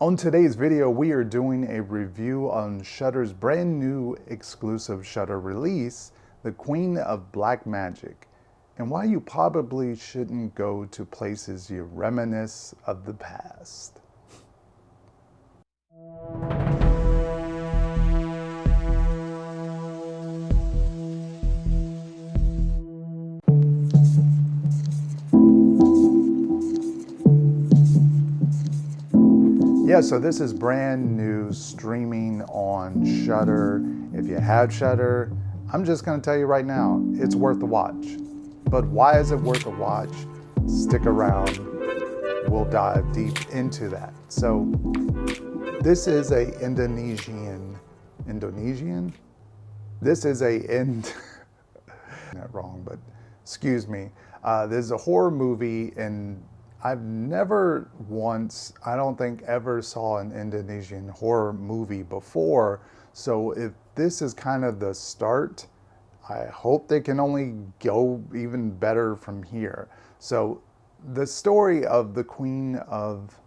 On today's video, we are doing a review on Shudder's brand new exclusive Shudder release, The Queen of Black Magic, and why you probably shouldn't go to places you reminisce of the past. Yeah, so this is brand new streaming on Shudder. If you have Shudder, I'm just gonna tell you right now, it's worth the watch. But why is it worth the watch? Stick around, we'll dive deep into that. So this is a Indonesian? This is not wrong, but excuse me. This is a horror movie, and I've never once, I don't think ever saw an Indonesian horror movie before. So if this is kind of the start, I hope they can only go even better from here. So the story of the Queen of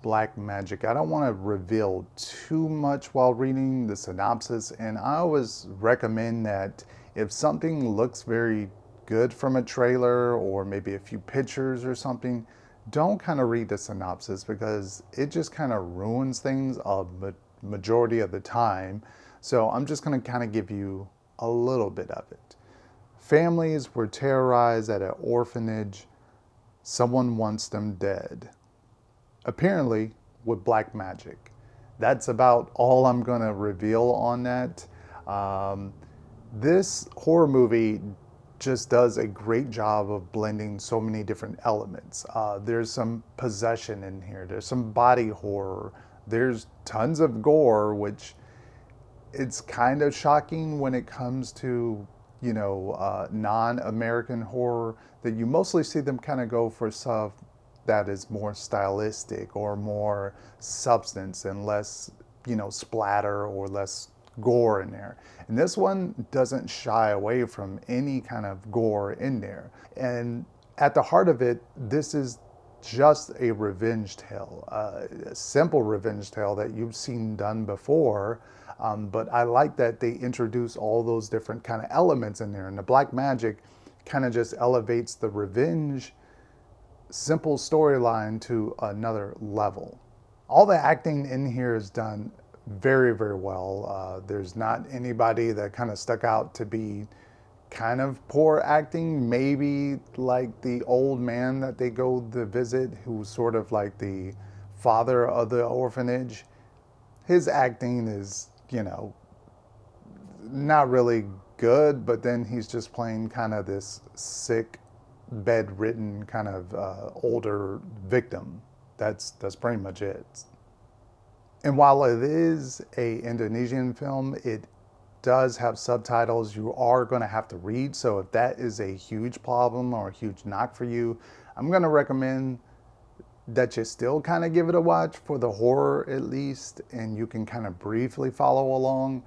Black Magic, I don't want to reveal too much while reading the synopsis, and I always recommend that if something looks very good from a trailer or maybe a few pictures or something, don't kind of read the synopsis because it just kind of ruins things a majority of the time. So I'm just going to kind of give you a little bit of it. Families were terrorized at an orphanage. Someone wants them dead, apparently with black magic. That's about all I'm going to reveal on that. This horror movie just does a great job of blending so many different elements. There's some possession in here. There's some body horror. There's tons of gore, which it's kind of shocking when it comes to, non-American horror, that you mostly see them kind of go for stuff that is more stylistic or more substance and less, splatter or less gore in there. And this one doesn't shy away from any kind of gore in there. And at the heart of it, this is just a revenge tale, a simple revenge tale that you've seen done before. But I like that they introduce all those different kind of elements in there. And the black magic kind of just elevates the revenge simple storyline to another level. All the acting in here is done very, very well. There's not anybody that kind of stuck out to be kind of poor acting. Maybe like the old man that they go to visit, who's sort of like the father of the orphanage. His acting is, not really good, but then he's just playing kind of this sick, bedridden kind of older victim. That's pretty much it. And while it is a Indonesian film, it does have subtitles you are going to have to read. So if that is a huge problem or a huge knock for you, I'm going to recommend that you still kind of give it a watch for the horror at least, and you can kind of briefly follow along.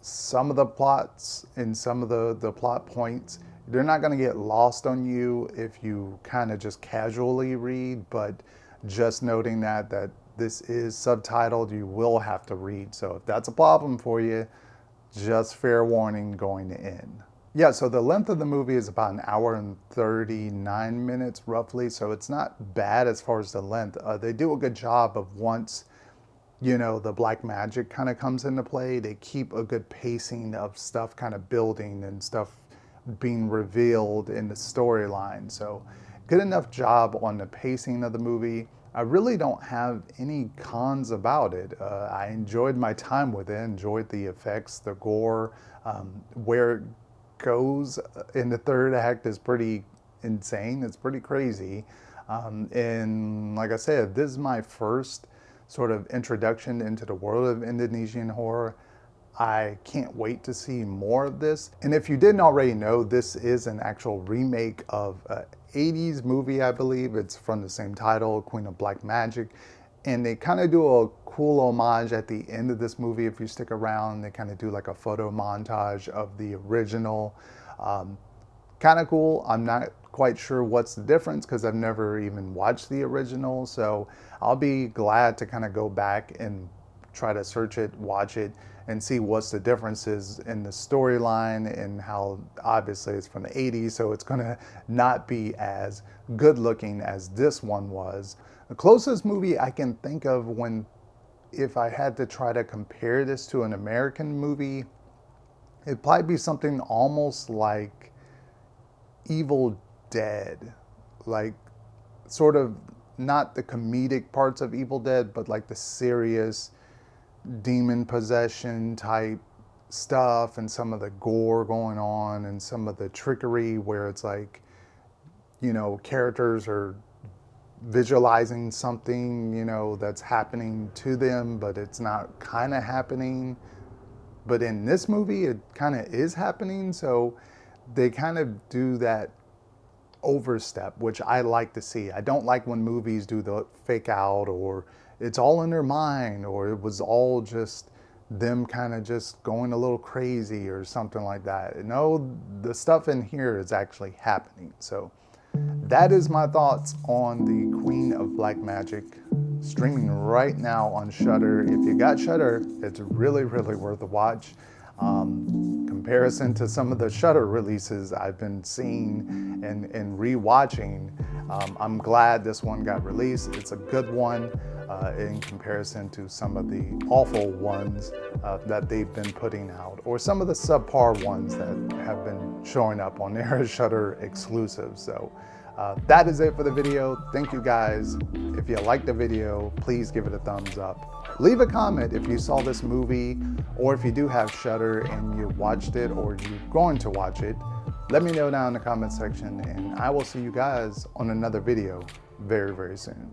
Some of the plots and some of the plot points, they're not going to get lost on you if you kind of just casually read, but just noting that this is subtitled, you will have to read. So if that's a problem for you, just fair warning going in. Yeah, so the length of the movie is about an hour and 39 minutes roughly, so it's not bad as far as the length. They do a good job of once, the black magic kind of comes into play, they keep a good pacing of stuff kind of building and stuff being revealed in the storyline. So good enough job on the pacing of the movie. I really don't have any cons about it. I enjoyed my time with it, enjoyed the effects, the gore. Where it goes in the third act is pretty insane. It's pretty crazy. And like I said, this is my first sort of introduction into the world of Indonesian horror. I can't wait to see more of this. And if you didn't already know, this is an actual remake of an 80s movie, I believe. It's from the same title, Queen of Black Magic. And they kind of do a cool homage at the end of this movie. If you stick around, they kind of do like a photo montage of the original. Kind of cool. I'm not quite sure what's the difference because I've never even watched the original. So I'll be glad to kind of go back and try to search it, watch it, and see what's the differences in the storyline and how obviously it's from the 80s, so it's gonna not be as good looking as this one was. The closest movie I can think of if I had to try to compare this to an American movie, it'd probably be something almost like Evil Dead. Like, sort of not the comedic parts of Evil Dead, but like the serious demon possession type stuff and some of the gore going on and some of the trickery where it's like, you know, characters are visualizing something, you know, that's happening to them, but it's not kind of happening. But in this movie, it kind of is happening. So they kind of do that overstep, which I like to see. I don't like when movies do the fake out, or it's all in their mind, or it was all just them kind of just going a little crazy or something like that. No, the stuff in here is actually happening. So that is my thoughts on the Queen of Black Magic, streaming right now on Shudder. If you got Shudder, it's really, really worth a watch. Comparison to some of the Shudder releases I've been seeing and rewatching, I'm glad this one got released. It's a good one in comparison to some of the awful ones that they've been putting out, or some of the subpar ones that have been showing up on their Shudder exclusives. So that is it for the video. Thank you guys. If you liked the video, please give it a thumbs up. Leave a comment if you saw this movie, or if you do have Shudder and you watched it or you're going to watch it. Let me know down in the comment section, and I will see you guys on another video very, very soon.